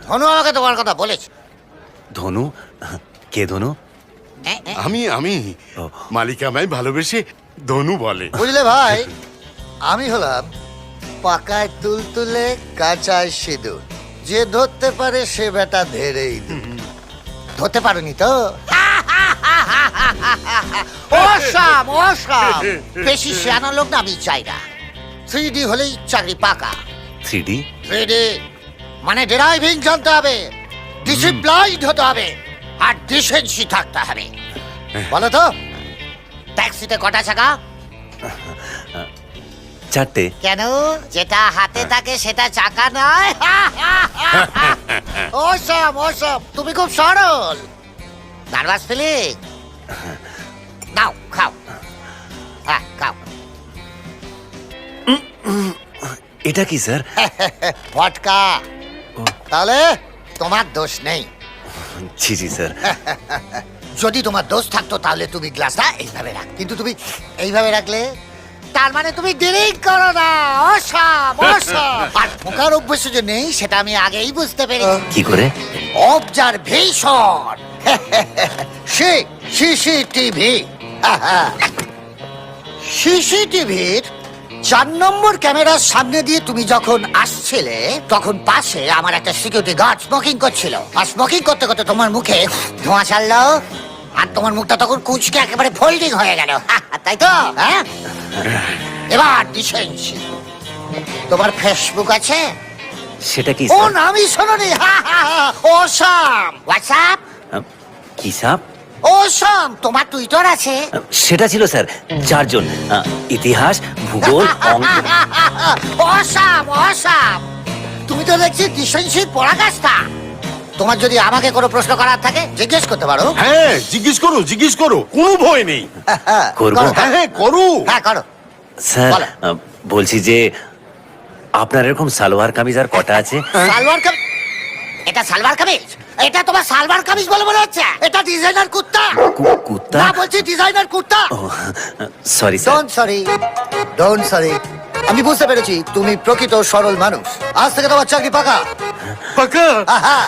ধনু আমাকে তোমার কথা বলেছে। ধনু? কে ধনু? আমি মালিক আমায় ভালোবেসে ধনু বলে। বুঝলে ভাই, আমি হলাম পাকায় তুলতুলে কাঁচায় সিঁদুর। যে ধরতে পারে সে বেটা ধরেই ধরতে পারোনি তো? অসাম অসাম, বেশি শেয়ানা লোক না আমি চাই না। 3D হলেই চাকরি পাকা। 3D? 3D মানে ড্রাইভিং জানতে হবে, ডিসিপ্লাইনড হতে হবে, আর ডিসেন্সি থাকতে হবে। বলো তো, ট্যাক্সিতে কটা চাকা? 4টে। কেন? যেটা হাতে থাকে সেটা চাকা নয়? ওসব ওসব, তুমি খুব সরল। Nervous feeling? নাও খাও। হ্যাঁ খাও। এটা কি স্যার? ভটকা। তাহলে তোমার দোষ নেই। জি জি স্যার। যদি তোমার দোষ থাকতো তাহলে তুমি গ্লাসটা এইভাবে রাখ, কিন্তু তুমি এইভাবে রাখলে তার মানে তুমি ড্রিঙ্ক করো না। Awesome awesome. আর ফোকার অভ্যাস যে নেই সেটা আমি আগেই বুঝতে পেরেছি। কি করে? অবজারভেশন। সিসিটিভি। সিসিটিভির 4 নম্বর ক্যামেরার সামনে দিয়ে তুমি যখন আসছিলে তখন পাশে আমার একটা সিকিউরিটি গার্ড স্মোকিং করছিল, আর স্মোকিং করতে করতে তোমার মুখে ধোঁয়া ছাড়লো, আর তোমার মুখটা তখন কুচকে একেবারে ফোল্ডিং হয়ে গেল, তাই তো? হ্যাঁ, এবার ডিসেন্সি। তোমার ফেসবুক আছে? সেটা কি ও স্যার? নামই শোনোনি? ওসাম। হোয়াটসঅ্যাপ? কি সাপ? ওসাম। তোমার টুইটার আছে? সেটা ছিল স্যার 4 জন। ইতিহাস, ভূগোল, অঙ্ক। Awesome awesome. তুমি তো দেখছি ডিসেন্সির পরাকাষ্ঠা। তোমার যদি আমাকে কোনো প্রশ্ন করার থাকে জিজ্ঞেস করতে পারো। হ্যাঁ জিজ্ঞেস করো, কোনো ভয় নেই। করবো? করো, হ্যাঁ করো। হ্যাঁ করো। স্যার বলো। বলছি যে আপনার এরকম সালোয়ার কামিজ আর কটা আছে? সালোয়ার কামিজ? এটা সালোয়ার কামিজ? এটা তোমার সালোয়ার কামিজ বলে মনে হচ্ছে? এটা ডিজাইনার কুর্তা। কুত্তা? না, বলছি designer kurta. Sorry sir. Don't sorry. আমি বুঝতে পেরেছি তুমি প্রকৃত সরল মানুষ। আজ থেকে তোমার চাকরি পাকা। পাকা? আহা